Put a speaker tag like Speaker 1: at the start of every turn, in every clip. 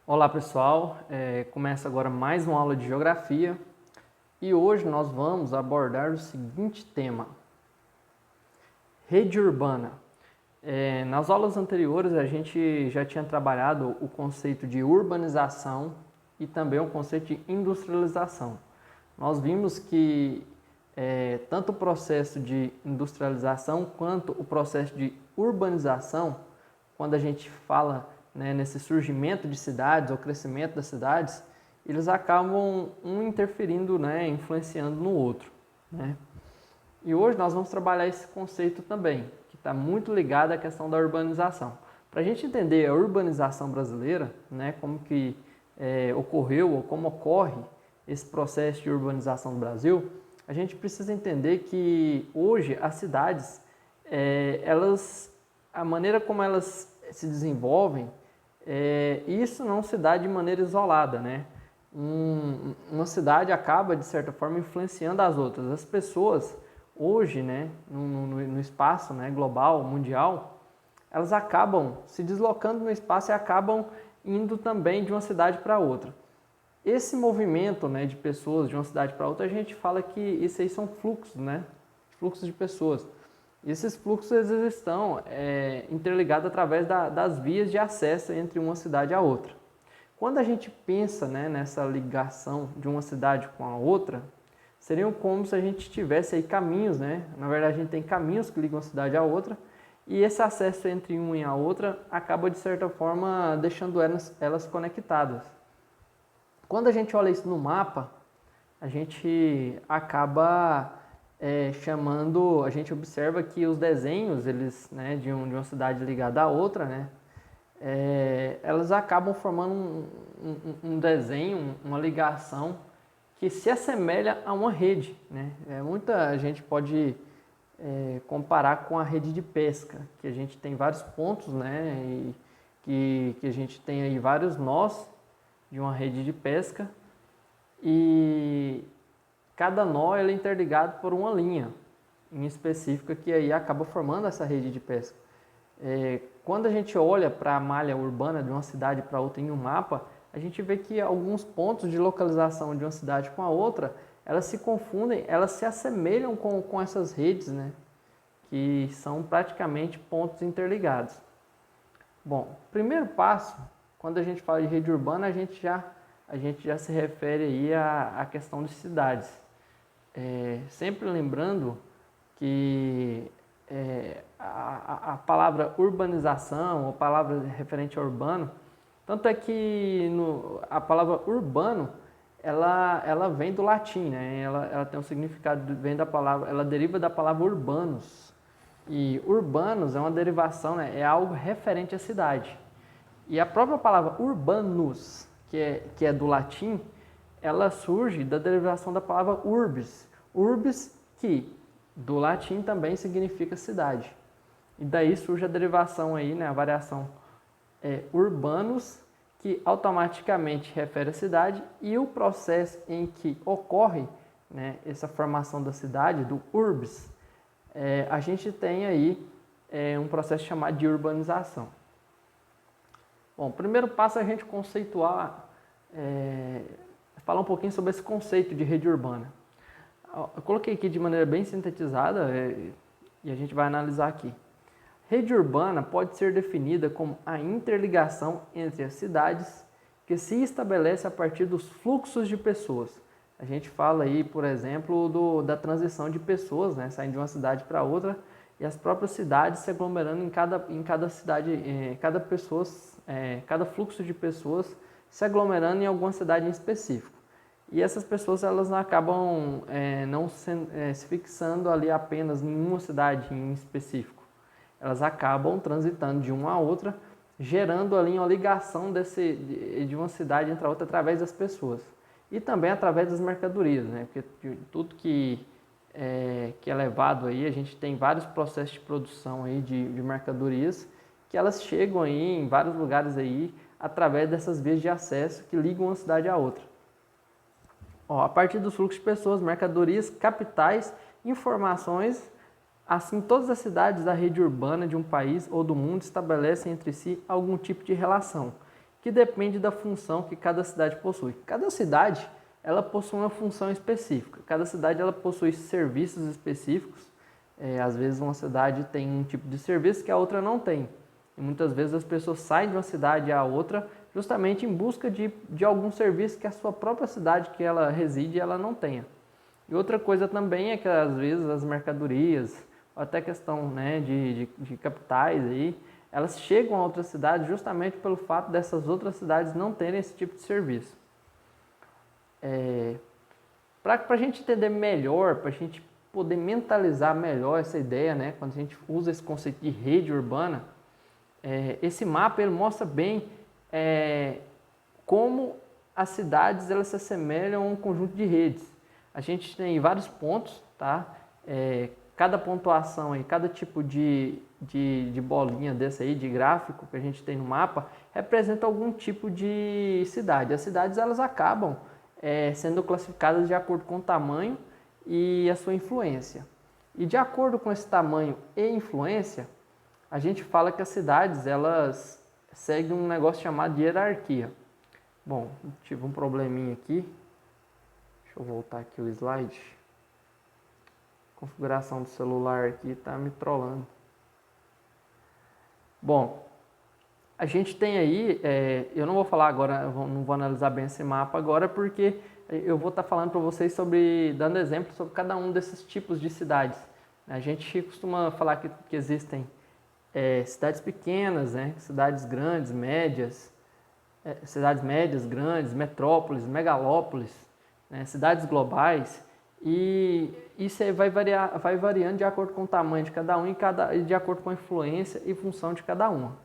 Speaker 1: Olá pessoal, começa agora mais uma aula de Geografia e hoje nós vamos abordar o seguinte tema: rede urbana. Nas aulas anteriores a gente já tinha trabalhado o conceito de urbanização e também o conceito de industrialização. Nós vimos que tanto o processo de industrialização quanto o processo de urbanização, quando a gente fala, né, nesse surgimento de cidades ou crescimento das cidades, eles acabam um interferindo, né, influenciando no outro, né? E hoje nós vamos trabalhar esse conceito também, que está muito ligado à questão da urbanização. Para a gente entender a urbanização brasileira, né, como que ocorreu ou como ocorre esse processo de urbanização do Brasil, a gente precisa entender que hoje as cidades, a maneira como elas se desenvolvem, isso não se dá de maneira isolada, né? Uma cidade acaba, de certa forma, influenciando as outras. As pessoas, hoje, né, no espaço, né, global, mundial, elas acabam se deslocando no espaço e acabam indo também de uma cidade para outra. Esse movimento, né, de pessoas de uma cidade para outra, a gente fala que isso aí são fluxos, né? Fluxos de pessoas. E esses fluxos eles estão interligados através das vias de acesso entre uma cidade a outra. Quando a gente pensa, né, nessa ligação de uma cidade com a outra, seriam como se a gente tivesse aí caminhos, né? Na verdade, a gente tem caminhos que ligam uma cidade a outra, e esse acesso entre uma e a outra acaba, de certa forma, deixando elas conectadas. Quando a gente olha isso no mapa, a gente acaba a gente observa que os desenhos, eles, né, de uma cidade ligada à outra, né, elas acabam formando um desenho, uma ligação que se assemelha a uma rede, né? Muita gente pode comparar com a rede de pesca, que a gente tem vários pontos, né, e que a gente tem aí vários nós de uma rede de pesca, e cada nó é interligado por uma linha em específica que aí acaba formando essa rede de pesca. Quando a gente olha para a malha urbana de uma cidade para outra em um mapa, a gente vê que alguns pontos de localização de uma cidade com a outra, elas se confundem, elas se assemelham com essas redes, né, que são praticamente pontos interligados. Bom, primeiro passo, quando a gente fala de rede urbana, a gente já se refere aí à questão de cidades. Sempre lembrando que a palavra urbanização, ou palavra referente ao urbano, tanto é que a palavra urbano, ela vem do latim, né? Ela tem um significado, ela deriva da palavra urbanos. E urbanos é uma derivação, né? É algo referente à cidade. E a própria palavra urbanus, que é do latim, ela surge da derivação da palavra urbis. Urbis, que do latim também significa cidade. E daí surge a derivação aí, né, a variação urbanos, que automaticamente refere à cidade, e o processo em que ocorre, né, essa formação da cidade, do urbis, a gente tem aí um processo chamado de urbanização. Bom, o primeiro passo é a gente conceituar, falar um pouquinho sobre esse conceito de rede urbana. Eu coloquei aqui de maneira bem sintetizada e a gente vai analisar aqui. Rede urbana pode ser definida como a interligação entre as cidades que se estabelece a partir dos fluxos de pessoas. A gente fala aí, por exemplo, da transição de pessoas, né, saindo de uma cidade para outra, e as próprias cidades se aglomerando em cada cidade, cada fluxo de pessoas se aglomerando em alguma cidade em específico. E essas pessoas elas acabam não se fixando ali apenas em uma cidade em específico. Elas acabam transitando de uma a outra, gerando ali uma ligação de uma cidade entre a outra através das pessoas. E também através das mercadorias, né? Porque tudo que é levado aí, a gente tem vários processos de produção aí de mercadorias que elas chegam aí em vários lugares aí através dessas vias de acesso que ligam uma cidade à outra. A partir dos fluxos de pessoas, mercadorias, capitais, informações, assim todas as cidades da rede urbana de um país ou do mundo estabelecem entre si algum tipo de relação. que depende da função que cada cidade possui. Cada cidade ela possui uma função específica, cada cidade ela possui serviços específicos. Às vezes uma cidade tem um tipo de serviço que a outra não tem. E muitas vezes as pessoas saem de uma cidade à outra justamente em busca de algum serviço que a sua própria cidade que ela reside ela não tenha. E outra coisa também é que às vezes as mercadorias, ou até questão, né, de capitais, aí, elas chegam a outras cidades justamente pelo fato dessas outras cidades não terem esse tipo de serviço. Para a gente entender melhor, para a gente poder mentalizar melhor essa ideia, né, quando a gente usa esse conceito de rede urbana, esse mapa ele mostra bem como as cidades elas se assemelham a um conjunto de redes. A gente tem vários pontos, tá? Cada pontuação aí, cada tipo de bolinha desse aí, de gráfico que a gente tem no mapa, representa algum tipo de cidade. As cidades elas acabam sendo classificadas de acordo com o tamanho e a sua influência. E de acordo com esse tamanho e influência, a gente fala que as cidades elas seguem um negócio chamado de hierarquia. Bom, tive um probleminha aqui. Deixa eu voltar aqui o slide. A configuração do celular aqui está me trollando. Bom, a gente tem aí, eu não vou falar agora, não vou analisar bem esse mapa agora, porque eu vou estar falando para vocês dando exemplos sobre cada um desses tipos de cidades. A gente costuma falar que existem cidades pequenas, né? Cidades grandes, médias, grandes, metrópoles, megalópolis, né? Cidades globais, e isso aí vai variando de acordo com o tamanho de cada um e de acordo com a influência e função de cada uma.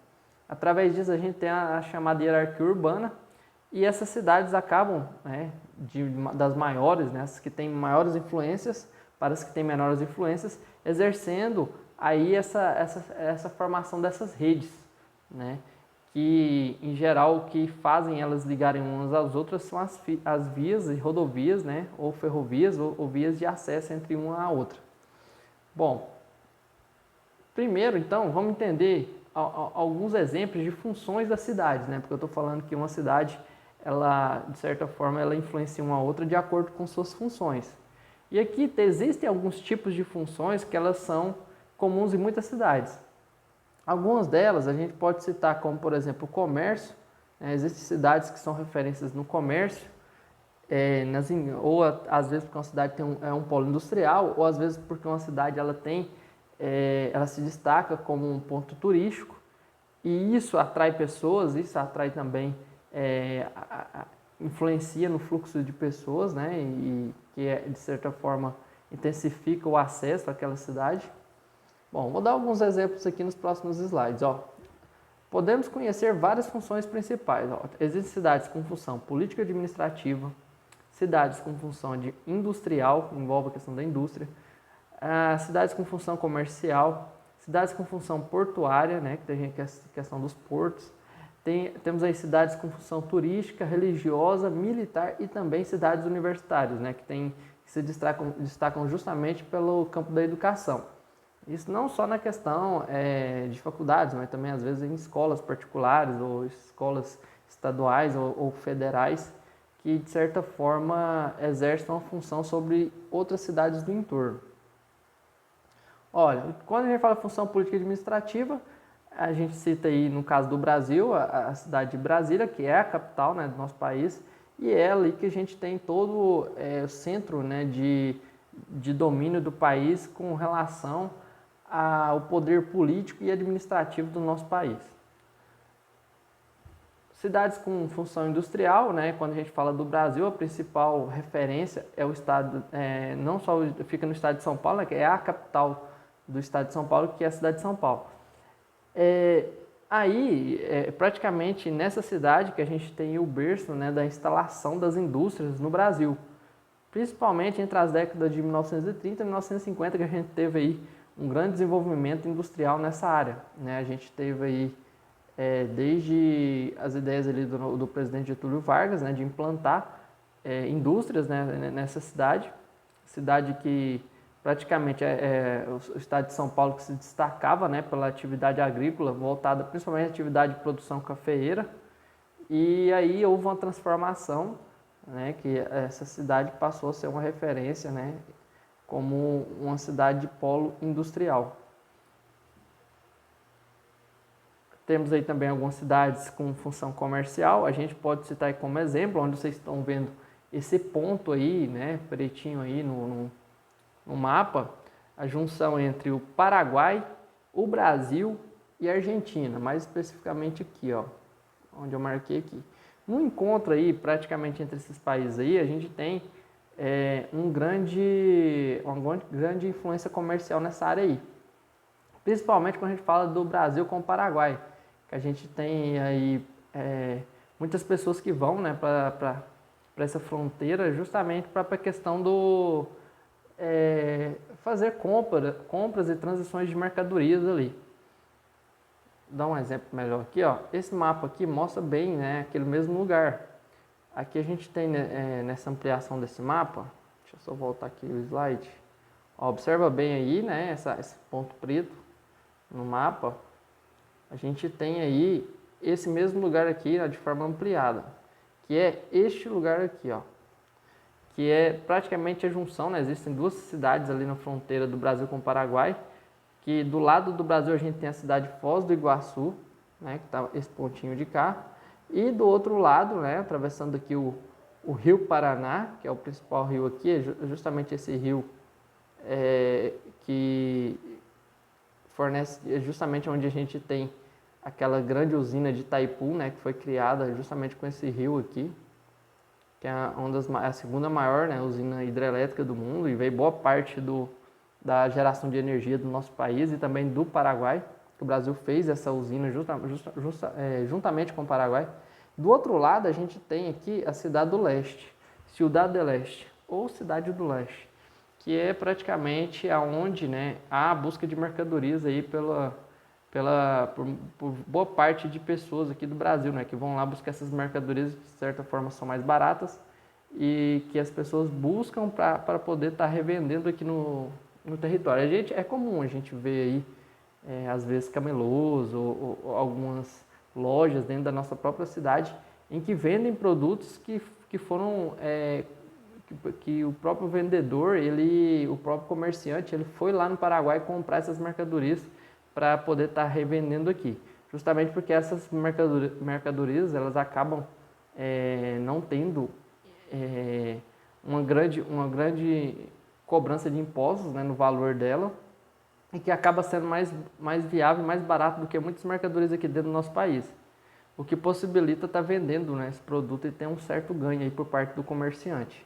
Speaker 1: Através disso a gente tem a chamada hierarquia urbana, e essas cidades acabam, né, das maiores, né, as que têm maiores influências, para as que têm menores influências, exercendo aí essa formação dessas redes, né, que em geral o que fazem elas ligarem umas às outras são as vias e rodovias, né, ou ferrovias ou vias de acesso entre uma à outra. Bom, primeiro então vamos entender alguns exemplos de funções das cidades, né, porque eu estou falando que uma cidade, ela de certa forma ela influencia uma a outra de acordo com suas funções. E aqui existem alguns tipos de funções que elas são comuns em muitas cidades. Algumas delas a gente pode citar como, por exemplo, o comércio. Existem cidades que são referências no comércio, ou às vezes porque uma cidade tem um polo industrial, ou às vezes porque uma cidade ela se destaca como um ponto turístico, e isso atrai pessoas, isso atrai também, influencia no fluxo de pessoas, né, e que de certa forma intensifica o acesso àquela cidade. Bom, vou dar alguns exemplos aqui nos próximos slides. Podemos conhecer várias funções principais. Existem cidades com função política administrativa, cidades com função industrial, envolve a questão da indústria, cidades com função comercial, cidades com função portuária, né, que tem a questão dos portos. Temos aí cidades com função turística, religiosa, militar e também cidades universitárias, né, que se destacam justamente pelo campo da educação. Isso não só na questão de faculdades, mas também às vezes em escolas particulares ou escolas estaduais ou federais que de certa forma exercem uma função sobre outras cidades do entorno. Olha, quando a gente fala função política administrativa, a gente cita aí no caso do Brasil, a cidade de Brasília, que é a capital, né, do nosso país, e é ali que a gente tem todo o centro, né, de domínio do país com relação ao poder político e administrativo do nosso país. Cidades com função industrial, né? Quando a gente fala do Brasil, a principal referência é o estado, não só fica no estado de São Paulo, né, que é a capital do estado de São Paulo, que é a cidade de São Paulo. Praticamente nessa cidade que a gente tem o berço, né, da instalação das indústrias no Brasil, principalmente entre as décadas de 1930 e 1950, que a gente teve aí um grande desenvolvimento industrial nessa área, né? A gente teve aí, desde as ideias ali do presidente Getúlio Vargas, né, de implantar indústrias, né, nessa cidade que praticamente o estado de São Paulo que se destacava, né, pela atividade agrícola, voltada principalmente à atividade de produção cafeeira, E aí houve uma transformação, né, que essa cidade passou a ser uma referência, né, como uma cidade de polo industrial. Temos aí também algumas cidades com função comercial, a gente pode citar aí como exemplo, onde vocês estão vendo esse ponto aí, né, pretinho aí no mapa, a junção entre o Paraguai, o Brasil e a Argentina, mais especificamente aqui, ó, onde eu marquei aqui. No encontro aí, praticamente entre esses países aí, a gente tem uma grande influência comercial nessa área aí. Principalmente quando a gente fala do Brasil com o Paraguai, que a gente tem aí muitas pessoas que vão, né, para essa fronteira justamente para a questão do fazer compras e transições de mercadorias ali. Vou dar um exemplo melhor aqui, ó. Esse mapa aqui mostra bem, né, aquele mesmo lugar. Aqui a gente tem nessa ampliação desse mapa, deixa eu só voltar aqui o slide. Ó, observa bem aí, né, esse ponto preto no mapa. A gente tem aí esse mesmo lugar aqui, ó, de forma ampliada, que é este lugar aqui, ó, que é praticamente a junção, né? Existem duas cidades ali na fronteira do Brasil com o Paraguai, que do lado do Brasil a gente tem a cidade de Foz do Iguaçu, né, que está esse pontinho de cá, e do outro lado, né, atravessando aqui o Rio Paraná, que é o principal rio aqui, é justamente esse rio que fornece, é justamente onde a gente tem aquela grande usina de Itaipu, né, que foi criada justamente com esse rio aqui, que é a segunda maior, né, usina hidrelétrica do mundo, e veio boa parte da geração de energia do nosso país e também do Paraguai, que o Brasil fez essa usina juntamente com o Paraguai. Do outro lado, a gente tem aqui a Cidade do Leste, Ciudad del Este, ou Cidade do Leste, que é praticamente aonde, né, há a busca de mercadorias aí por boa parte de pessoas aqui do Brasil, né, que vão lá buscar essas mercadorias que de certa forma são mais baratas e que as pessoas buscam para poder estar revendendo aqui no território. É comum a gente ver aí, às vezes, camelôs ou algumas lojas dentro da nossa própria cidade em que vendem produtos que foram que o próprio vendedor, o próprio comerciante, ele foi lá no Paraguai comprar essas mercadorias para poder estar revendendo aqui. Justamente porque essas mercadorias elas acabam não tendo uma grande cobrança de impostos, né, no valor dela, e que acaba sendo mais viável e mais barato do que muitas mercadorias aqui dentro do nosso país. O que possibilita estar vendendo, né, esse produto e ter um certo ganho aí por parte do comerciante.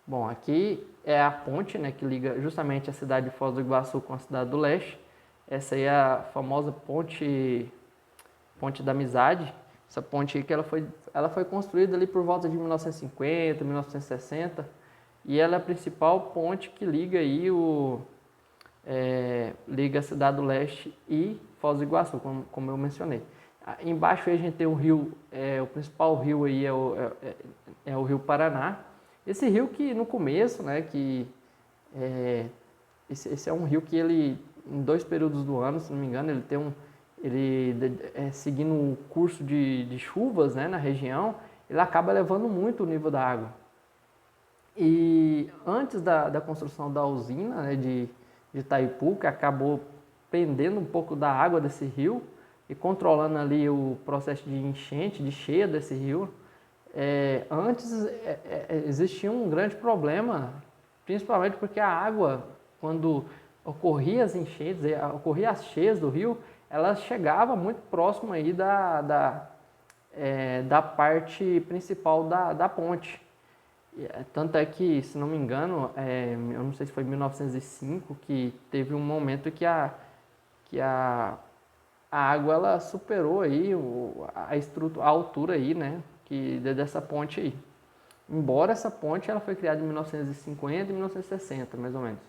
Speaker 1: Bom, aqui é a ponte, né, que liga justamente a cidade de Foz do Iguaçu com a cidade do Leste. Essa aí é a famosa ponte da Amizade. Essa ponte aí que ela foi construída ali por volta de 1950, 1960, e ela é a principal ponte que liga aí liga a cidade do Leste e Foz do Iguaçu, como eu mencionei. Embaixo aí a gente tem o rio, o principal rio aí é o Rio Paraná. Esse rio que no começo, né, esse é um rio que ele, em 2 períodos do ano, se não me engano, seguindo o curso de chuvas, né, na região, ele acaba elevando muito o nível da água. E antes da construção da usina, né, de Itaipu, que acabou prendendo um pouco da água desse rio e controlando ali o processo de enchente, de cheia desse rio, antes existia um grande problema, principalmente porque a água, quando ocorria as enchentes, ocorria as cheias do rio, ela chegava muito próximo aí da parte principal da ponte. Tanto é que, se não me engano, eu não sei se foi em 1905, que teve um momento que a água ela superou aí a altura aí, né, dessa ponte aí. Embora essa ponte ela foi criada em 1950 e 1960, mais ou menos.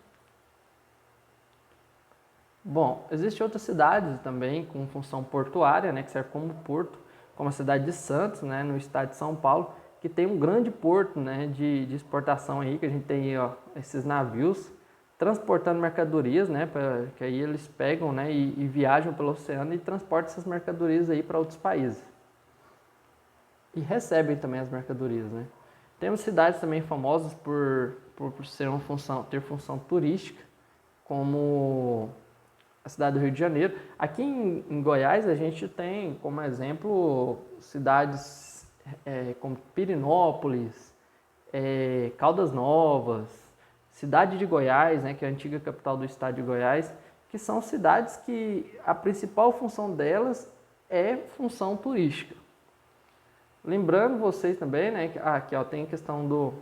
Speaker 1: Bom, existem outras cidades também com função portuária, né, que serve como porto, como a cidade de Santos, né, no estado de São Paulo, que tem um grande porto, né, de exportação aí, que a gente tem, ó, esses navios transportando mercadorias, né, que aí eles pegam, né, e viajam pelo oceano e transportam essas mercadorias aí para outros países. E recebem também as mercadorias, né. Temos cidades também famosas por ser ter função turística, como a cidade do Rio de Janeiro. Aqui em Goiás a gente tem como exemplo cidades como Pirenópolis, Caldas Novas, cidade de Goiás, né, que é a antiga capital do estado de Goiás, que são cidades que a principal função delas é função turística. Lembrando vocês também, né, que aqui ó, tem a questão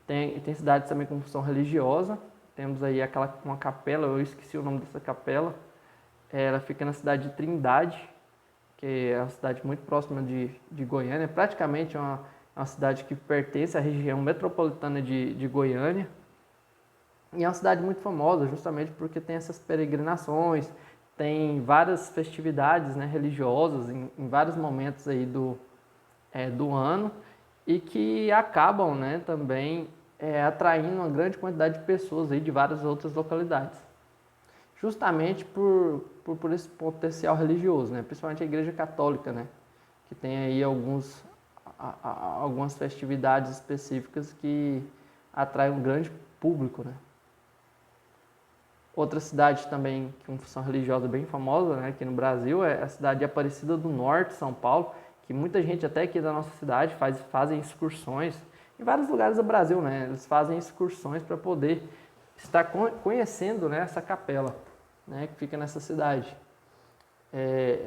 Speaker 1: tem cidades também com função religiosa. Temos aí uma capela, eu esqueci o nome dessa capela. Ela fica na cidade de Trindade, que é uma cidade muito próxima de Goiânia. Praticamente é uma cidade que pertence à região metropolitana de Goiânia. E é uma cidade muito famosa, justamente porque tem essas peregrinações, tem várias festividades, né, religiosas em vários momentos aí do ano e que acabam, né, também atraindo uma grande quantidade de pessoas aí de várias outras localidades. Justamente por esse potencial religioso, né, principalmente a Igreja Católica, né, que tem aí algumas festividades específicas que atraem um grande público, né. Outra cidade também com função religiosa bem famosa, né, aqui no Brasil é a cidade de Aparecida do Norte, São Paulo, que muita gente até aqui da nossa cidade fazem excursões em vários lugares do Brasil, né? Eles fazem excursões para poder estar conhecendo, né, essa capela, né, que fica nessa cidade.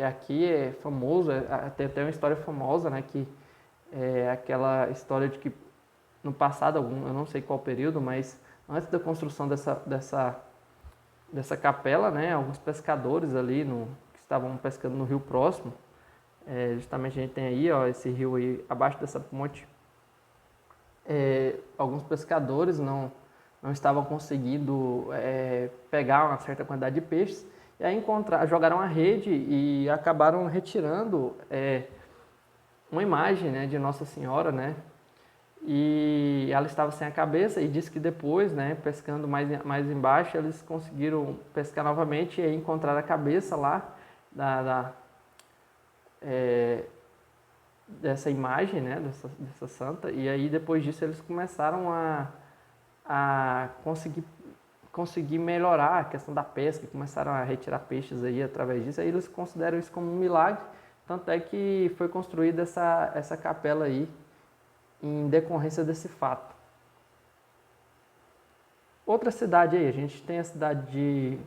Speaker 1: Aqui é famoso, tem até uma história famosa, né, que é aquela história de que no passado, eu não sei qual período, mas antes da construção dessa capela, né, alguns pescadores ali que estavam pescando no rio próximo, justamente a gente tem aí, ó, esse rio aí abaixo dessa ponte, alguns pescadores não estavam conseguindo pegar uma certa quantidade de peixes, e aí jogaram a rede e acabaram retirando uma imagem, né, de Nossa Senhora, né, e ela estava sem a cabeça e disse que depois, né, pescando mais embaixo, eles conseguiram pescar novamente e aí encontraram a cabeça lá dessa imagem, né, dessa santa, e aí depois disso eles começaram a conseguir melhorar a questão da pesca, começaram a retirar peixes aí através disso, aí eles consideram isso como um milagre, tanto é que foi construída essa capela aí em decorrência desse fato. Outra cidade aí, a gente tem a cidade de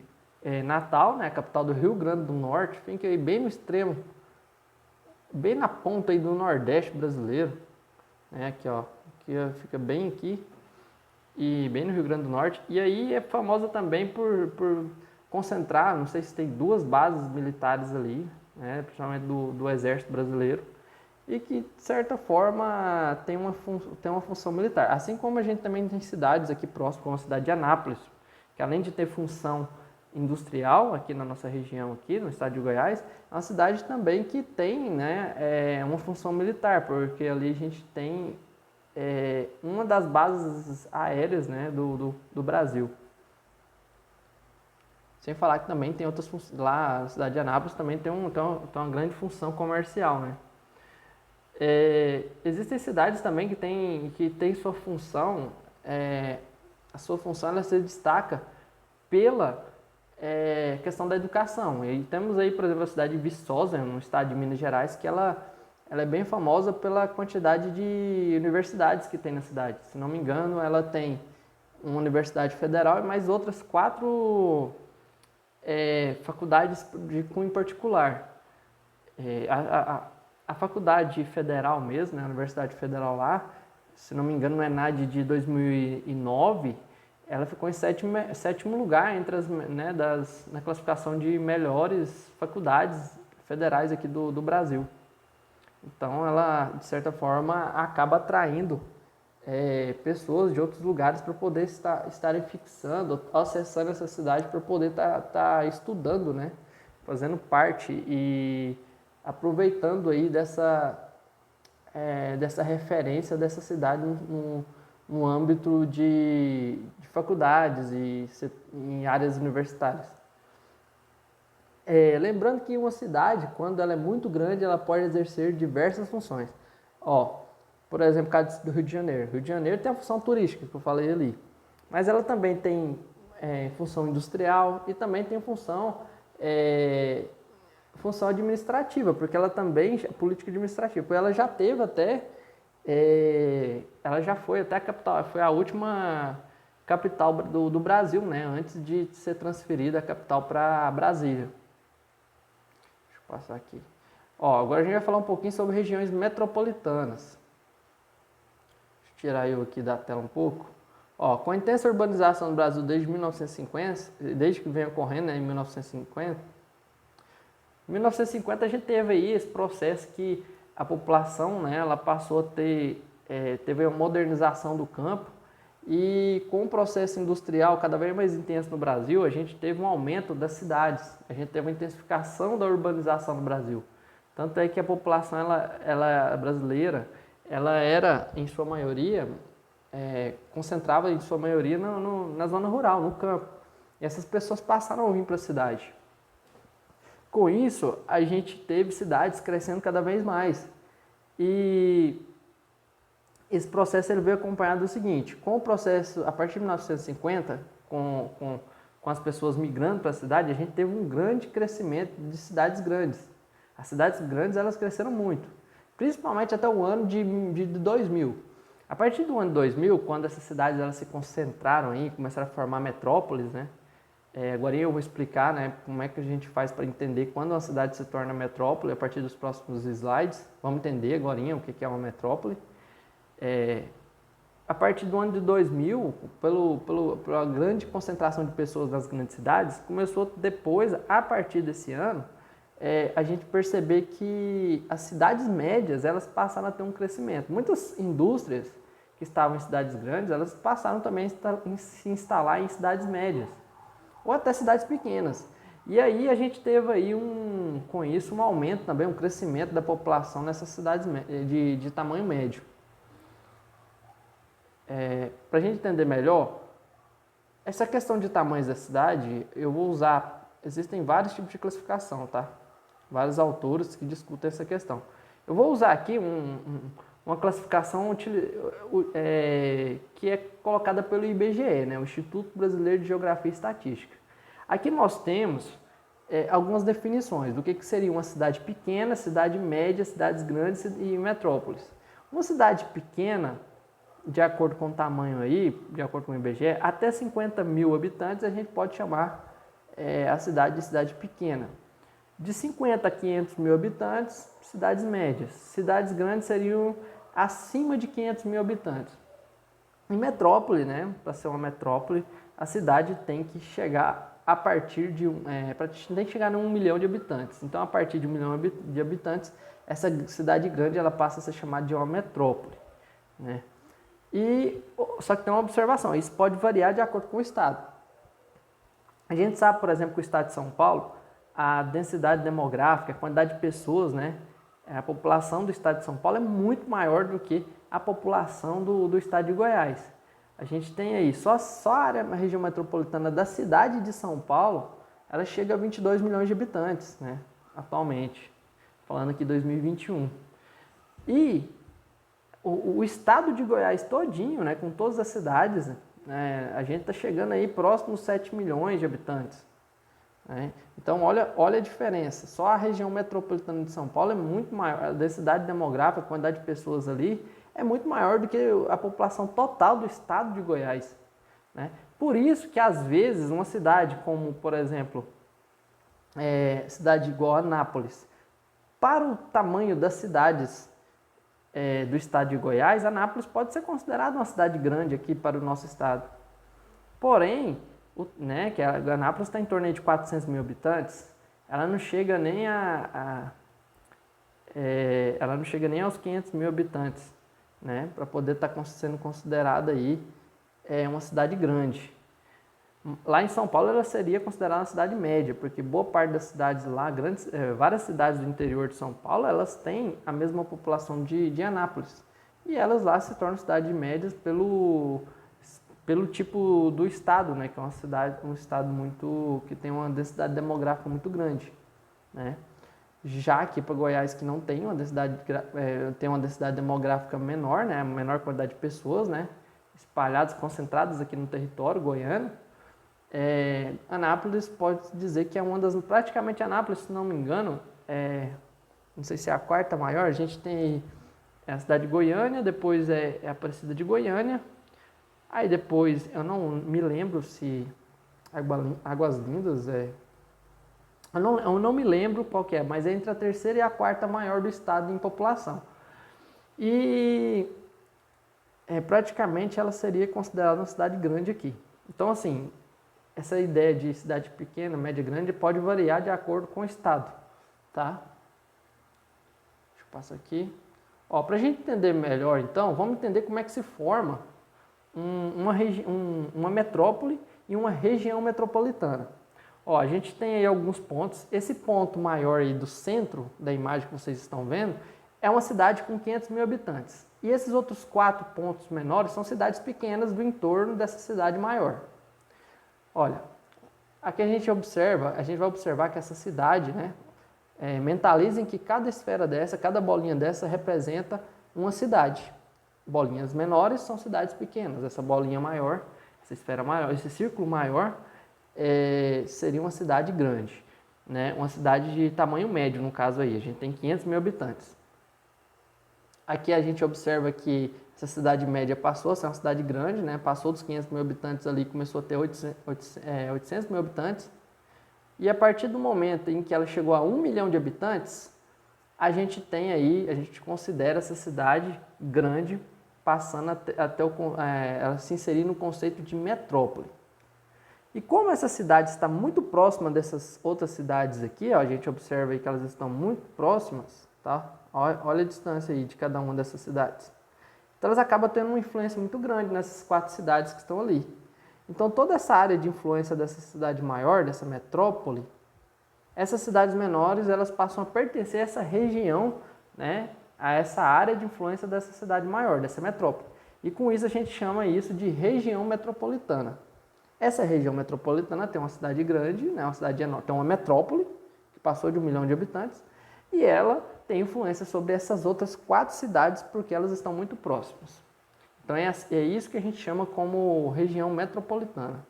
Speaker 1: Natal, né, a capital do Rio Grande do Norte, fica aí bem no extremo, bem na ponta aí do Nordeste brasileiro, né, aqui ó, fica bem aqui, e bem no Rio Grande do Norte, e aí é famosa também por concentrar, não sei se tem 2 bases militares ali, né, principalmente do Exército Brasileiro, e que, de certa forma, tem uma função militar. Assim como a gente também tem cidades aqui próximas, como a cidade de Anápolis, que além de ter função industrial aqui na nossa região, aqui no estado de Goiás, é uma cidade também que tem, né, uma função militar, porque ali a gente tem uma das bases aéreas, né, do Brasil. Sem falar que também tem outras funções, lá na cidade de Anápolis também tem uma grande função comercial, né. Existem cidades também que tem sua função, a sua função ela se destaca pela questão da educação. E temos aí, por exemplo, a cidade de Viçosa, no estado de Minas Gerais, que ela é bem famosa pela quantidade de universidades que tem na cidade. Se não me engano, ela tem uma universidade federal e mais outras 4 faculdades de cunho particular. A faculdade federal mesmo, né, a Universidade Federal lá, se não me engano, no ENAD de 2009, ela ficou em sétimo lugar entre né, na classificação de melhores faculdades federais aqui do Brasil. Então, ela, de certa forma, acaba atraindo pessoas de outros lugares para poder estarem fixando, acessando essa cidade para poder estar estudando, né, fazendo parte e aproveitando aí dessa referência dessa cidade no âmbito de faculdades e em áreas universitárias. Lembrando que uma cidade, quando ela é muito grande, ela pode exercer diversas funções. Por exemplo, o caso do Rio de Janeiro. Rio de Janeiro tem a função turística, que eu falei ali. Mas ela também tem função industrial e também tem função administrativa, porque ela também, política administrativa, porque ela já teve até, ela já foi até a capital, foi a última capital do Brasil, né, antes de ser transferida a capital para Brasília. Deixa eu passar aqui. Agora a gente vai falar um pouquinho sobre regiões metropolitanas. Deixa eu tirar eu aqui da tela um pouco. Com a intensa urbanização do Brasil desde 1950, desde que vem ocorrendo, né, em 1950, em 1950 a gente teve aí esse processo que a população, né, ela passou a teve uma modernização do campo, e com o processo industrial cada vez mais intenso no Brasil, a gente teve um aumento das cidades, a gente teve uma intensificação da urbanização no Brasil. Tanto é que a população ela brasileira, ela era, em sua maioria, concentrava em sua maioria na zona rural, no campo. E essas pessoas passaram a vir para a cidade. Com isso, a gente teve cidades crescendo cada vez mais. E esse processo ele veio acompanhado do seguinte: com o processo, a partir de 1950, com as pessoas migrando para a cidade, a gente teve um grande crescimento de cidades grandes. As cidades grandes, elas cresceram muito, principalmente até o ano de 2000. A partir do ano 2000, quando essas cidades elas se concentraram aí, começaram a formar metrópoles, né? Agora eu vou explicar, né, como é que a gente faz para entender quando uma cidade se torna metrópole a partir dos próximos slides. Vamos entender agora o que é uma metrópole. A partir do ano de 2000, pela grande concentração de pessoas nas grandes cidades, começou depois, a partir desse ano, a gente perceber que as cidades médias elas passaram a ter um crescimento. Muitas indústrias que estavam em cidades grandes, elas passaram também a se instalar em cidades médias, ou até cidades pequenas. E aí a gente teve aí com isso um aumento também, um crescimento da população nessas cidades de tamanho médio. Para a gente entender melhor, essa questão de tamanhos da cidade, eu vou usar, existem vários tipos de classificação, tá? Vários autores que discutem essa questão. Eu vou usar aqui uma classificação que é colocada pelo IBGE, né? O Instituto Brasileiro de Geografia e Estatística. Aqui nós temos algumas definições do que seria uma cidade pequena, cidade média, cidades grandes e metrópoles. Uma cidade pequena, de acordo com o tamanho aí, de acordo com o IBGE, até 50 mil habitantes a gente pode chamar a cidade de cidade pequena. De 50 a 500 mil habitantes, cidades médias. Cidades grandes seriam acima de 500 mil habitantes. Em metrópole, né, para ser uma metrópole, a cidade tem que chegar a partir de tem que chegar a 1 milhão de habitantes. Então, a partir de 1 milhão de habitantes, essa cidade grande ela passa a ser chamada de uma metrópole, né? Só que tem uma observação, isso pode variar de acordo com o estado. A gente sabe, por exemplo, que o estado de São Paulo, a densidade demográfica, a quantidade de pessoas, né, a população do estado de São Paulo é muito maior do que a população do estado de Goiás. A gente tem aí, só a região metropolitana da cidade de São Paulo, ela chega a 22 milhões de habitantes, né, atualmente, falando aqui 2021. E o estado de Goiás todinho, né, com todas as cidades, né, a gente está chegando aí próximo aos 7 milhões de habitantes. Né? Então, olha a diferença. Só a região metropolitana de São Paulo é muito maior, a densidade demográfica, a quantidade de pessoas ali, é muito maior do que a população total do estado de Goiás. Né? Por isso que, às vezes, uma cidade como, por exemplo, cidade igual a Anápolis, para o tamanho das cidades do estado de Goiás, Anápolis pode ser considerada uma cidade grande aqui para o nosso estado. Porém, que a Anápolis está em torno de 400 mil habitantes, ela não chega nem ela não chega nem aos 500 mil habitantes, né, para poder estar sendo considerada aí uma cidade grande. Lá em São Paulo ela seria considerada uma cidade média, porque boa parte das cidades lá, várias cidades do interior de São Paulo, elas têm a mesma população de Anápolis. e elas lá se tornam cidades médias pelo tipo do estado, né, que é um estado muito que tem uma densidade demográfica muito grande, né? Já aqui para Goiás, que não tem uma densidade demográfica menor, né, a menor quantidade de pessoas, né, espalhadas, concentradas aqui no território goiano, Anápolis pode dizer que é uma das, praticamente Anápolis, se não me engano, não sei se é a quarta maior, a gente tem a cidade de Goiânia, depois é a Aparecida de Goiânia, aí depois, eu não me lembro se Águas Lindas eu não me lembro qual que é, mas é entre a terceira e a quarta maior do estado em população. E praticamente ela seria considerada uma cidade grande aqui. Então, assim, essa ideia de cidade pequena, média, grande pode variar de acordo com o estado, tá? Deixa eu passar aqui. Ó, para a gente entender melhor, então, vamos entender como é que se forma uma metrópole e uma região metropolitana. Ó, a gente tem aí alguns pontos. Esse ponto maior aí do centro da imagem que vocês estão vendo é uma cidade com 500 mil habitantes. E esses outros 4 pontos menores são cidades pequenas do entorno dessa cidade maior. Olha, aqui a gente vai observar que essa cidade, né, mentalizem que cada esfera dessa, cada bolinha dessa representa uma cidade. Bolinhas menores são cidades pequenas. Essa bolinha maior, essa esfera maior, esse círculo maior seria uma cidade grande, né? Uma cidade de tamanho médio, no caso aí, a gente tem 500 mil habitantes. Aqui a gente observa que essa cidade média passou a ser uma cidade grande, né? Passou dos 500 mil habitantes ali, começou a ter 800 mil habitantes. E a partir do momento em que ela chegou a 1 milhão de habitantes, a gente considera essa cidade grande, passando até ela se inserir no conceito de metrópole. E como essa cidade está muito próxima dessas outras cidades aqui, ó, a gente observa aí que elas estão muito próximas, tá? Olha a distância aí de cada uma dessas cidades. Então elas acabam tendo uma influência muito grande nessas 4 cidades que estão ali. Então toda essa área de influência dessa cidade maior, dessa metrópole, essas cidades menores, elas passam a pertencer a essa região, né, a essa área de influência dessa cidade maior, dessa metrópole. E com isso a gente chama isso de região metropolitana. Essa região metropolitana tem uma cidade grande, né, uma cidade enorme, tem uma metrópole, que passou de 1 milhão de habitantes, e ela tem influência sobre essas outras 4 cidades, porque elas estão muito próximas. Então é isso que a gente chama como região metropolitana.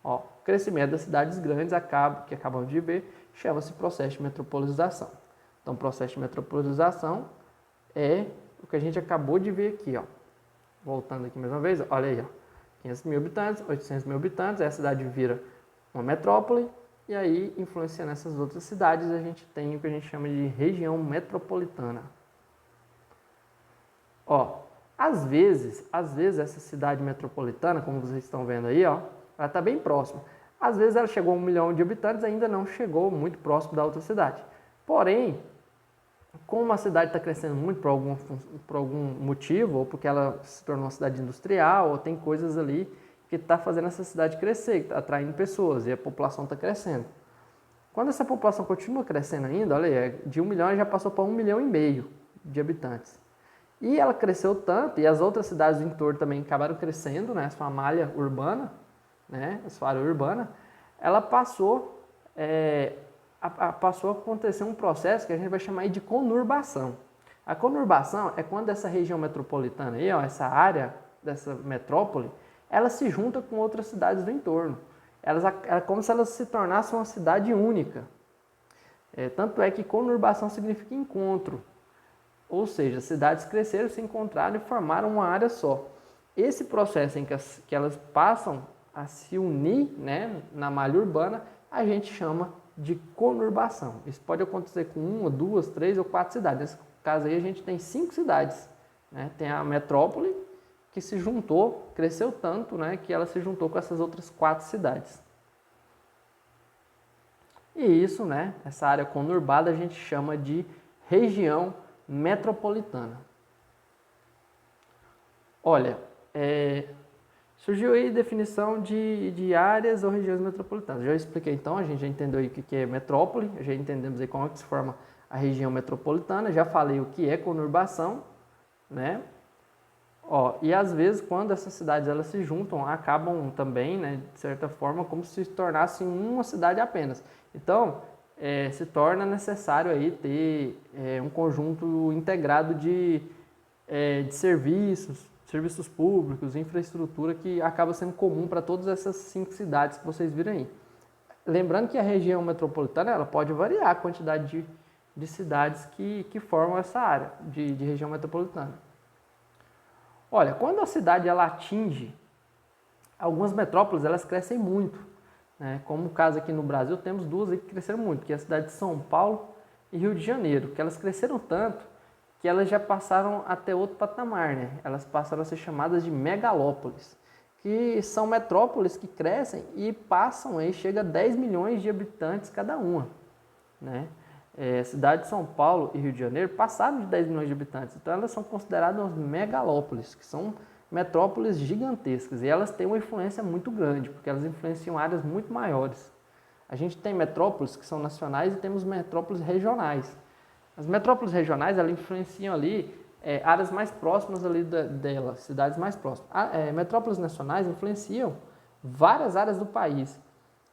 Speaker 1: Ó, o crescimento das cidades grandes que acabamos de ver, chama-se processo de metropolização. Então, o processo de metropolização é o que a gente acabou de ver aqui, ó. Voltando aqui mais uma vez, olha aí, ó. 500 mil habitantes, 800 mil habitantes, aí a cidade vira uma metrópole, e aí, influenciando essas outras cidades, a gente tem o que a gente chama de região metropolitana. Ó, às vezes essa cidade metropolitana, como vocês estão vendo aí, ó, ela está bem próxima. Às vezes ela chegou a 1 milhão de habitantes, ainda não chegou muito próximo da outra cidade. Porém, como a cidade está crescendo muito por algum motivo, ou porque ela se tornou uma cidade industrial, ou tem coisas ali que está fazendo essa cidade crescer, que está atraindo pessoas, e a população está crescendo. Quando essa população continua crescendo ainda, olha aí, de 1 milhão já passou para 1,5 milhão de habitantes. E ela cresceu tanto, e as outras cidades do entorno também acabaram crescendo, né, a sua malha urbana, né, a sua área urbana, ela passou a acontecer um processo que a gente vai chamar de conurbação. A conurbação é quando essa região metropolitana, aí, ó, essa área dessa metrópole, ela se junta com outras cidades do entorno. É como se elas se tornassem uma cidade única. Tanto é que conurbação significa encontro. Ou seja, cidades cresceram, se encontraram e formaram uma área só. Esse processo em que elas passam a se unir, né, na malha urbana, a gente chama de conurbação. Isso pode acontecer com 1, 2, 3 ou 4 cidades. Nesse caso aí a gente tem 5 cidades. Né? Tem a metrópole, que se juntou, cresceu tanto, né, que ela se juntou com essas outras 4 cidades. E isso, né, essa área conurbada a gente chama de região metropolitana. Olha, surgiu aí definição de áreas ou regiões metropolitanas. Já expliquei então, a gente já entendeu aí o que é metrópole, já entendemos aí como é que se forma a região metropolitana, já falei o que é conurbação, né? Ó, e às vezes quando essas cidades elas se juntam, acabam também, né, de certa forma, como se tornassem uma cidade apenas. Então, se torna necessário aí ter um conjunto integrado de serviços públicos, infraestrutura que acaba sendo comum para todas essas 5 cidades que vocês viram aí. Lembrando que a região metropolitana ela pode variar a quantidade de cidades que formam essa área de região metropolitana. Olha, quando a cidade ela atinge, algumas metrópoles elas crescem muito, né? Como o caso aqui no Brasil, temos duas aí que cresceram muito, que é a cidade de São Paulo e Rio de Janeiro, que elas cresceram tanto que elas já passaram até outro patamar, né? Elas passaram a ser chamadas de megalópolis, que são metrópoles que crescem e passam aí, chega a 10 milhões de habitantes cada uma, né? Cidade de São Paulo e Rio de Janeiro passaram de 10 milhões de habitantes, então elas são consideradas megalópolis, que são metrópoles gigantescas e elas têm uma influência muito grande, porque elas influenciam áreas muito maiores. A gente tem metrópoles que são nacionais e temos metrópoles regionais. As metrópoles regionais elas influenciam ali áreas mais próximas ali delas, cidades mais próximas. Metrópoles nacionais influenciam várias áreas do país.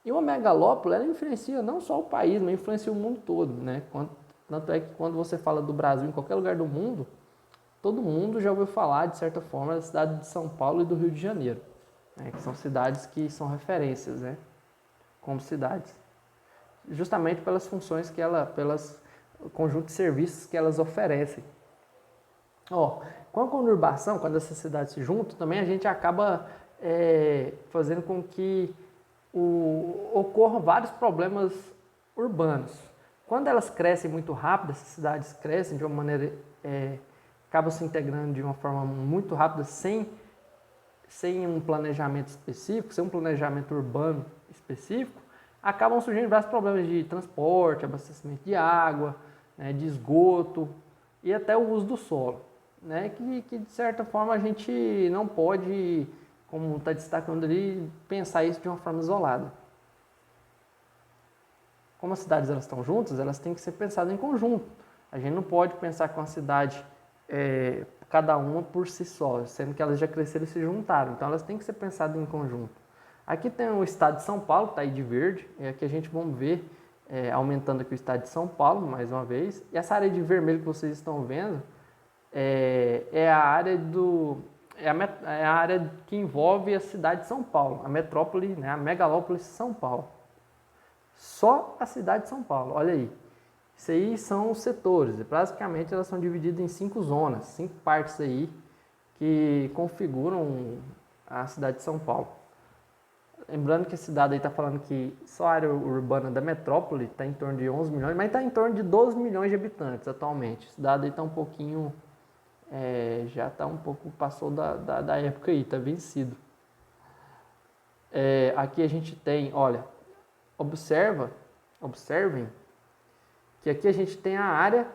Speaker 1: E uma megalópole, ela influencia não só o país, mas influencia o mundo todo, né? Tanto é que quando você fala do Brasil em qualquer lugar do mundo, todo mundo já ouviu falar, de certa forma, da cidade de São Paulo e do Rio de Janeiro, né? Que são cidades que são referências, né? Como cidades. Justamente pelas funções que pelas conjunto de serviços que elas oferecem. Com a conurbação, quando essas cidades se juntam, também a gente acaba fazendo com que ocorram vários problemas urbanos. Quando elas crescem muito rápido, essas cidades crescem de uma maneira, acabam se integrando de uma forma muito rápida, sem um planejamento específico, sem um planejamento urbano específico, acabam surgindo vários problemas de transporte, abastecimento de água, né, de esgoto e até o uso do solo, né, que de certa forma a gente não pode, como está destacando ali, pensar isso de uma forma isolada. Como as cidades elas estão juntas, elas têm que ser pensadas em conjunto. A gente não pode pensar com a cidade cada uma por si só, sendo que elas já cresceram e se juntaram. Então elas têm que ser pensadas em conjunto. Aqui tem o estado de São Paulo, que está aí de verde, e aqui a gente vamos ver, aumentando aqui o estado de São Paulo, mais uma vez. E essa área de vermelho que vocês estão vendo é a área é a área que envolve a cidade de São Paulo, a metrópole, né, a megalópole de São Paulo. Só a cidade de São Paulo, olha aí. Isso aí são os setores, e basicamente elas são divididas em 5 zonas, 5 partes aí que configuram a cidade de São Paulo. Lembrando que esse dado aí está falando que só a área urbana da metrópole está em torno de 11 milhões, mas está em torno de 12 milhões de habitantes atualmente. Esse dado aí está um pouquinho, já está um pouco, passou da época aí, está vencido. Aqui a gente tem, olha, observem que aqui a gente tem a área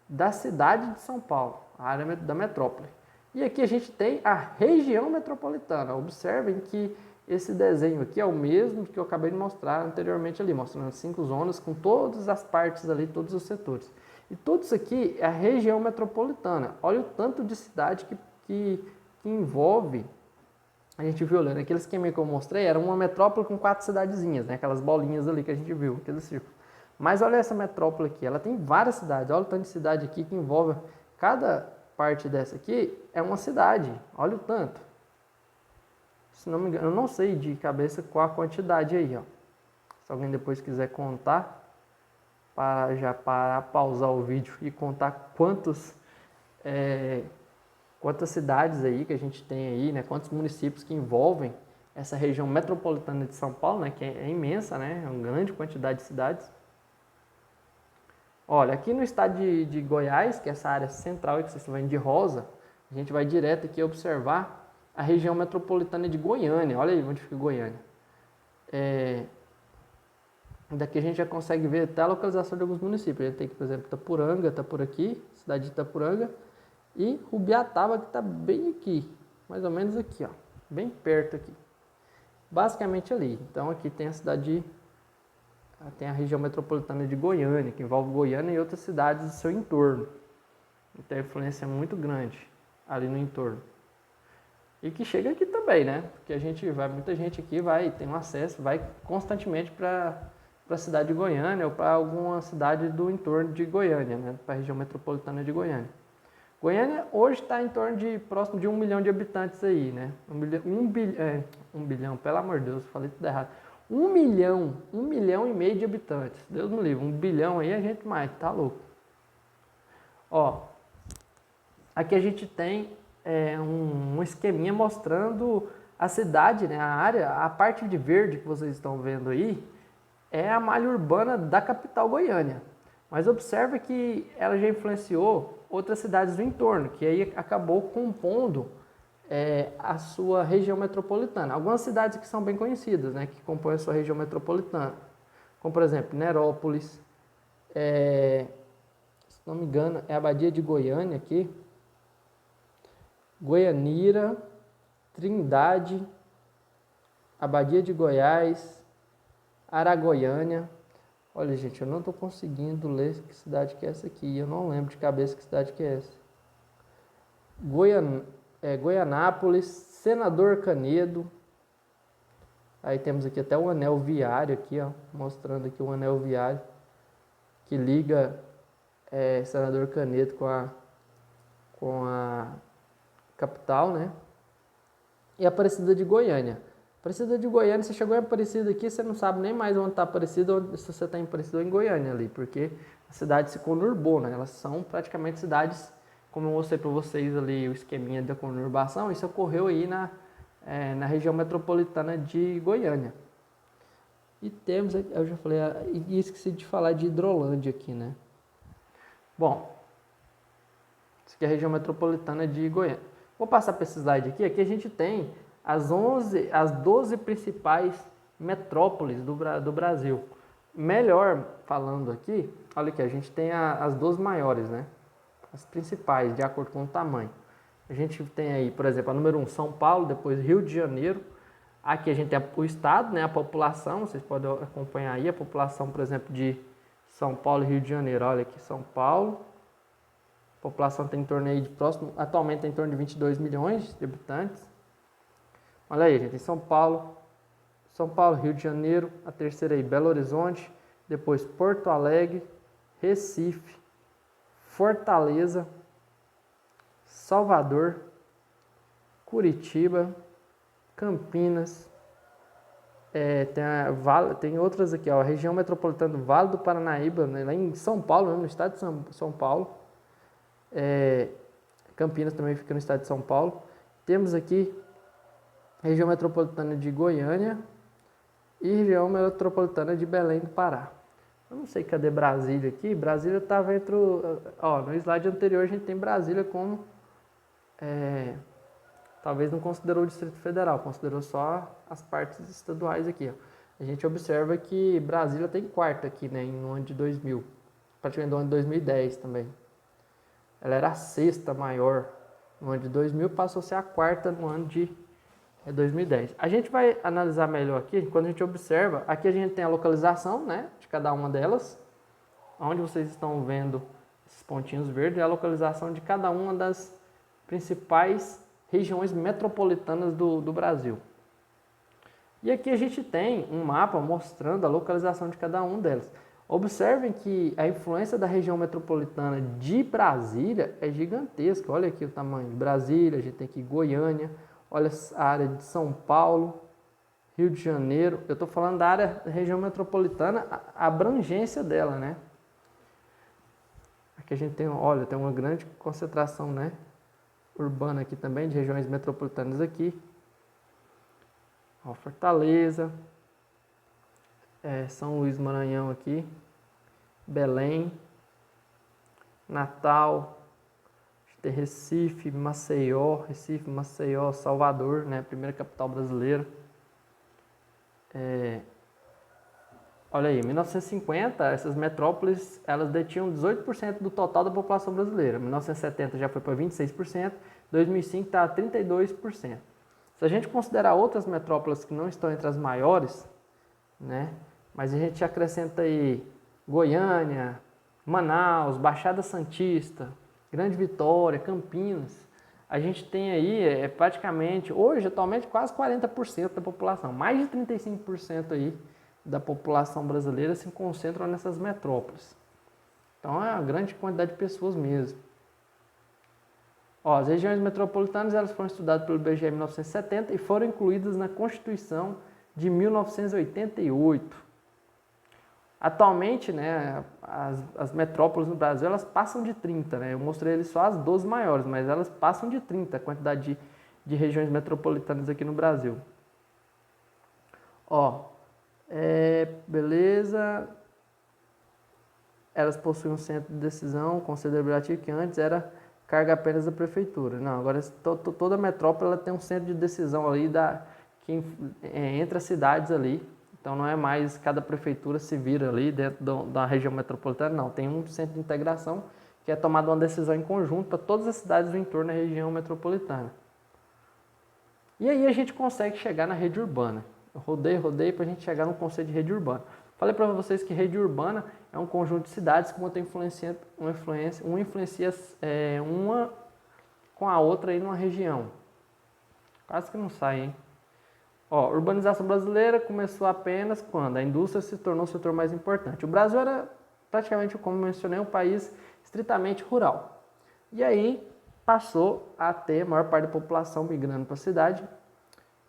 Speaker 1: da cidade de São Paulo, a área da metrópole. E aqui a gente tem a região metropolitana. Observem que esse desenho aqui é o mesmo que eu acabei de mostrar anteriormente ali, mostrando 5 zonas com todas as partes ali, todos os setores. E tudo isso aqui é a região metropolitana. Olha o tanto de cidade que envolve. A gente viu ali, aquele esquema que eu mostrei, era uma metrópole com 4 cidadezinhas, né? Aquelas bolinhas ali que a gente viu, aquele círculo. Mas olha essa metrópole aqui, ela tem várias cidades. Olha o tanto de cidade aqui que envolve. Cada parte dessa aqui é uma cidade. Olha o tanto. Se não me engano, eu não sei de cabeça qual a quantidade aí, ó. Se alguém depois quiser contar, para pausar o vídeo e contar quantas cidades aí que a gente tem aí, né? Quantos municípios que envolvem essa região metropolitana de São Paulo, né? Que é imensa, né? É uma grande quantidade de cidades. Olha, aqui no estado de Goiás, que é essa área central que vocês estão vendo de rosa, a gente vai direto aqui observar a região metropolitana de Goiânia. Olha aí onde fica Goiânia. Daqui a gente já consegue ver até a localização de alguns municípios. A gente tem aqui, por exemplo, Itapuranga, está por aqui, cidade de Itapuranga, e Rubiataba, que está bem aqui, mais ou menos aqui, ó, bem perto aqui. Basicamente ali. Então aqui tem a cidade tem a região metropolitana de Goiânia, que envolve Goiânia e outras cidades do seu entorno. Então a influência é muito grande ali no entorno. E que chega aqui também, né? Porque muita gente aqui tem um acesso, vai constantemente para a cidade de Goiânia ou para alguma cidade do entorno de Goiânia, né? Para a região metropolitana de Goiânia. Goiânia hoje está em torno de próximo de 1 milhão de habitantes aí, né? 1 bilhão, pelo amor de Deus, falei tudo errado. 1 milhão e meio de habitantes. Deus me livre, 1 bilhão aí a gente mais, tá louco. Ó, aqui a gente tem um esqueminha mostrando a cidade, né, a área, a parte de verde que vocês estão vendo aí, é a malha urbana da capital Goiânia. Mas observe que ela já influenciou outras cidades do entorno, que aí acabou compondo a sua região metropolitana. Algumas cidades que são bem conhecidas, né, que compõem a sua região metropolitana, como por exemplo Nerópolis, se não me engano é a Badia de Goiânia aqui, Goianira, Trindade, Abadia de Goiás, Aragoiânia. Olha, gente, eu não estou conseguindo ler que cidade que é essa aqui. Eu não lembro de cabeça que cidade que é essa. Goianápolis, Senador Canedo. Aí temos aqui até o anel viário aqui, ó, mostrando aqui o anel viário que liga Senador Canedo com a capital, né? E Aparecida de Goiânia. Aparecida de Goiânia, você chegou em Aparecida aqui, você não sabe nem mais onde está Aparecida, ou se você está em Aparecida ou em Goiânia ali, porque a cidade se conurbou, né? Elas são praticamente cidades, como eu mostrei para vocês ali o esqueminha da conurbação, isso ocorreu aí na região metropolitana de Goiânia. E temos, eu já falei, e esqueci de falar de Hidrolândia aqui, né? Bom, isso aqui é a região metropolitana de Goiânia. Vou passar para esse slide aqui. Aqui a gente tem as 12 principais metrópoles do Brasil. Melhor falando aqui, olha aqui, a gente tem as 12 maiores, né? As principais, de acordo com o tamanho. A gente tem aí, por exemplo, a número 1, São Paulo, depois Rio de Janeiro. Aqui a gente tem o estado, né? A população, vocês podem acompanhar aí a população, por exemplo, de São Paulo e Rio de Janeiro. Olha aqui, São Paulo. A população tem em torno aí atualmente tem em torno de 22 milhões de habitantes. Olha aí, gente, em São Paulo, Rio de Janeiro, a terceira aí, Belo Horizonte, depois Porto Alegre, Recife, Fortaleza, Salvador, Curitiba, Campinas, tem outras aqui, ó, a região metropolitana do Vale do Paranaíba, né, lá em São Paulo, né, no estado de São Paulo. Campinas também fica no estado de São Paulo. Temos aqui região metropolitana de Goiânia e região metropolitana de Belém do Pará. Eu não sei cadê Brasília aqui. Brasília estava entre no slide anterior a gente tem Brasília como talvez não considerou o Distrito Federal, considerou só as partes estaduais aqui, ó. A gente observa que Brasília tem quarta aqui, né, no ano de 2000, praticamente no ano de 2010 também. Ela era a sexta maior no ano de 2000, passou a ser a quarta no ano de 2010. A gente vai analisar melhor aqui, quando a gente observa, aqui a gente tem a localização, né, de cada uma delas, onde vocês estão vendo esses pontinhos verdes, é a localização de cada uma das principais regiões metropolitanas do Brasil. E aqui a gente tem um mapa mostrando a localização de cada uma delas. Observem que a influência da região metropolitana de Brasília é gigantesca. Olha aqui o tamanho de Brasília, a gente tem aqui Goiânia, olha a área de São Paulo, Rio de Janeiro. Eu estou falando da área da região metropolitana, a abrangência dela, né? Aqui a gente tem, olha, tem uma grande concentração, né, urbana aqui também, de regiões metropolitanas aqui. Ó, Fortaleza, São Luís Maranhão aqui, Belém, Natal, tem Recife, Maceió, Salvador, né, a primeira capital brasileira. Olha aí, em 1950, essas metrópoles, elas detinham 18% do total da população brasileira. Em 1970 já foi para 26%, 2005 está a 32%. Se a gente considerar outras metrópoles que não estão entre as maiores, né, mas a gente acrescenta aí Goiânia, Manaus, Baixada Santista, Grande Vitória, Campinas, a gente tem aí praticamente, hoje, atualmente, quase 40% da população, mais de 35% aí da população brasileira se concentram nessas metrópoles. Então é uma grande quantidade de pessoas mesmo. Ó, as regiões metropolitanas elas foram estudadas pelo IBGE em 1970 e foram incluídas na Constituição de 1988. Atualmente, né, as metrópoles no Brasil elas passam de 30, né? Eu mostrei ali só as 12 maiores, mas elas passam de 30 a quantidade de regiões metropolitanas aqui no Brasil. Ó, beleza. Elas possuem um centro de decisão, conselho deliberativo, que antes era carga apenas da prefeitura. Não, agora toda metrópole ela tem um centro de decisão ali entre as cidades ali. Então não é mais cada prefeitura se vira ali dentro da região metropolitana, não. Tem um centro de integração que é tomada uma decisão em conjunto para todas as cidades do entorno da região metropolitana. E aí a gente consegue chegar na rede urbana. Eu rodei para a gente chegar no conceito de rede urbana. Falei para vocês que rede urbana é um conjunto de cidades que uma influencia uma com a outra aí numa região. Quase que não sai, hein? Ó, a urbanização brasileira começou apenas quando a indústria se tornou o setor mais importante. O Brasil era praticamente, como mencionei, um país estritamente rural. E aí passou a ter a maior parte da população migrando para a cidade.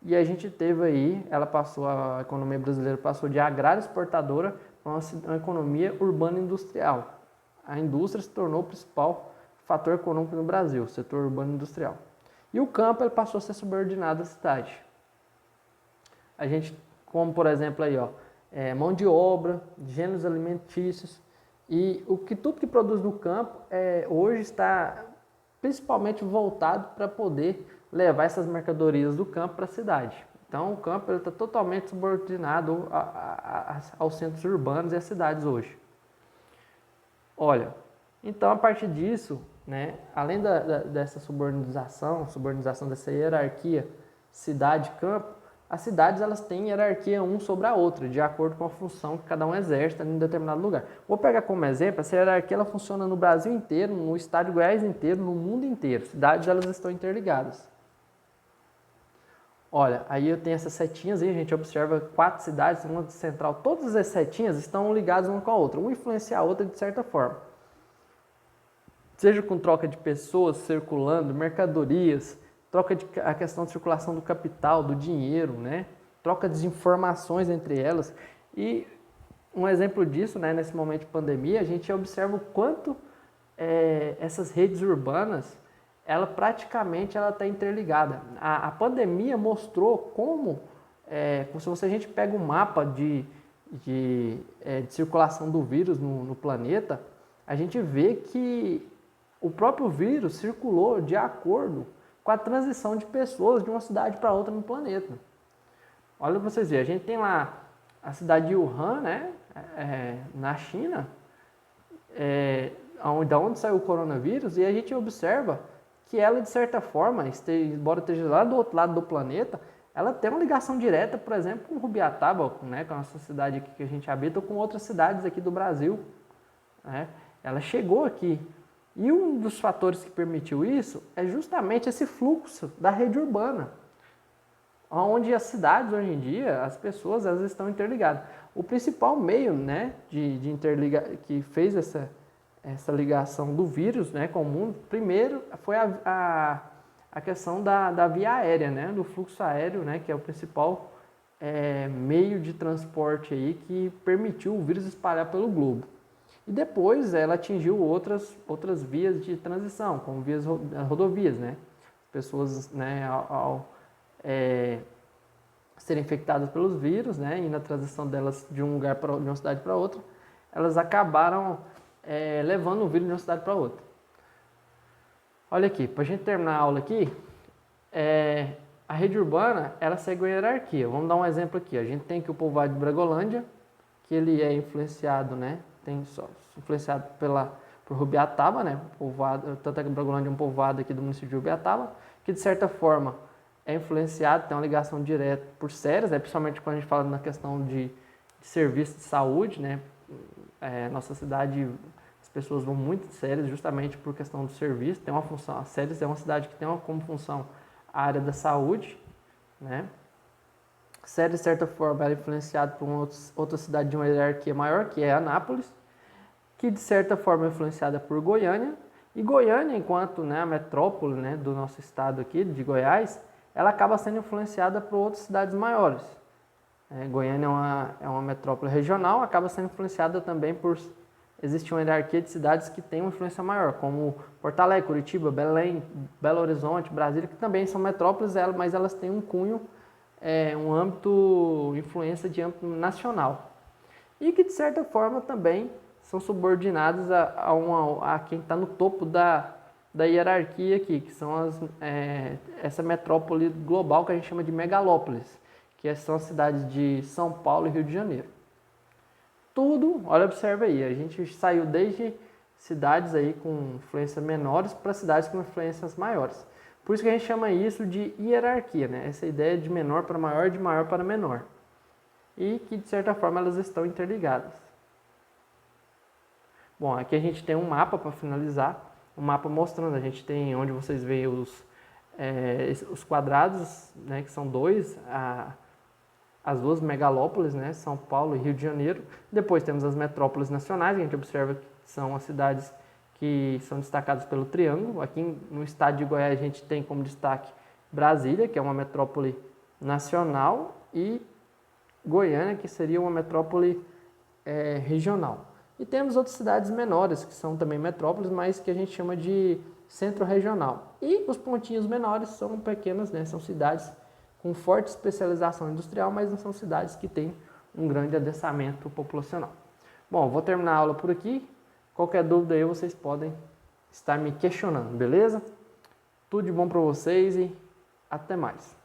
Speaker 1: E a gente teve aí, a economia brasileira passou de agrária exportadora para uma economia urbana industrial. A indústria se tornou o principal fator econômico no Brasil, o setor urbano industrial. E o campo ele passou a ser subordinado à cidade. A gente, como por exemplo aí, ó, mão de obra, gêneros alimentícios e tudo que produz no campo hoje está principalmente voltado para poder levar essas mercadorias do campo para a cidade. Então o campo está totalmente subordinado aos centros urbanos e às cidades hoje. Olha, então a partir disso, né, além dessa subordinação dessa hierarquia cidade-campo, as cidades elas têm hierarquia um sobre a outra, de acordo com a função que cada um exerce em determinado lugar. Vou pegar como exemplo, essa hierarquia ela funciona no Brasil inteiro, no estado de Goiás inteiro, no mundo inteiro. Cidades elas estão interligadas. Olha, aí eu tenho essas setinhas aí, a gente observa 4 cidades, uma central. Todas as setinhas estão ligadas uma com a outra, uma influencia a outra de certa forma. Seja com troca de pessoas circulando, mercadorias, a questão de circulação do capital, do dinheiro, né? Troca de informações entre elas. E um exemplo disso, né, nesse momento de pandemia, a gente observa o quanto essas redes urbanas ela praticamente está interligada. A pandemia mostrou como se a gente pega um mapa de circulação do vírus no planeta, a gente vê que o próprio vírus circulou de acordo com a transição de pessoas de uma cidade para outra no planeta. Olha para vocês verem, a gente tem lá a cidade de Wuhan, né, na China, da onde saiu o coronavírus, e a gente observa que ela, de certa forma, embora esteja lá do outro lado do planeta, ela tem uma ligação direta, por exemplo, com Rubiataba, né, com a nossa cidade aqui que a gente habita, ou com outras cidades aqui do Brasil. Né? Ela chegou aqui. E um dos fatores que permitiu isso é justamente esse fluxo da rede urbana, onde as cidades, hoje em dia, as pessoas elas estão interligadas. O principal meio, né, de interligar, que fez essa ligação do vírus, né, com o mundo, primeiro foi a questão da via aérea, né, do fluxo aéreo, né, que é o principal meio de transporte aí que permitiu o vírus espalhar pelo globo. E depois ela atingiu outras vias de transição, como rodovias, né, pessoas, né, ao serem infectadas pelos vírus, né, e na transição delas de uma cidade para outra, elas acabaram levando o vírus de uma cidade para outra. Olha aqui, para a gente terminar a aula aqui, a rede urbana, ela segue a hierarquia. Vamos dar um exemplo aqui. A gente tem aqui o povoado de Bragolândia, que ele é influenciado, né? Influenciado por Rubiataba, né? Tanto é que Bragolândia é um povoado aqui do município de Rubiataba, que de certa forma é influenciado, tem uma ligação direta por Ceres, né? Principalmente quando a gente fala na questão de serviço de saúde, né? Nossa cidade, as pessoas vão muito de Séries justamente por questão do serviço. Tem uma função, a Séries é uma cidade que tem como função a área da saúde, né? Séries, de certa forma, é influenciado por outra cidade de uma hierarquia maior, que é Anápolis, que de certa forma é influenciada por Goiânia. E Goiânia, enquanto, né, a metrópole, né, do nosso estado aqui, de Goiás, ela acaba sendo influenciada por outras cidades maiores. Goiânia é uma metrópole regional, acaba sendo influenciada também por existe uma hierarquia de cidades que tem uma influência maior, como Porto Alegre, Curitiba, Belém, Belo Horizonte, Brasília, que também são metrópoles, mas elas têm um cunho, um âmbito, influência de âmbito nacional. E que, de certa forma, também são subordinadas a quem está no topo da hierarquia aqui, que são essa metrópole global que a gente chama de megalópolis, que são as cidades de São Paulo e Rio de Janeiro. Tudo, olha, observa aí, a gente saiu desde cidades aí com influências menores para cidades com influências maiores. Por isso que a gente chama isso de hierarquia, né? Essa ideia de menor para maior, de maior para menor. E que, de certa forma, elas estão interligadas. Bom, aqui a gente tem um mapa para finalizar, um mapa mostrando, a gente tem onde vocês veem os quadrados, né, que são dois, as duas megalópolis, né, São Paulo e Rio de Janeiro. Depois temos as metrópoles nacionais, a gente observa que são as cidades que são destacadas pelo triângulo. Aqui no estado de Goiás a gente tem como destaque Brasília, que é uma metrópole nacional, e Goiânia, que seria uma metrópole regional. E temos outras cidades menores, que são também metrópoles, mas que a gente chama de centro regional. E os pontinhos menores são pequenas, né, são cidades com forte especialização industrial, mas não são cidades que têm um grande adensamento populacional. Bom, vou terminar a aula por aqui. Qualquer dúvida aí vocês podem estar me questionando, beleza? Tudo de bom para vocês e até mais.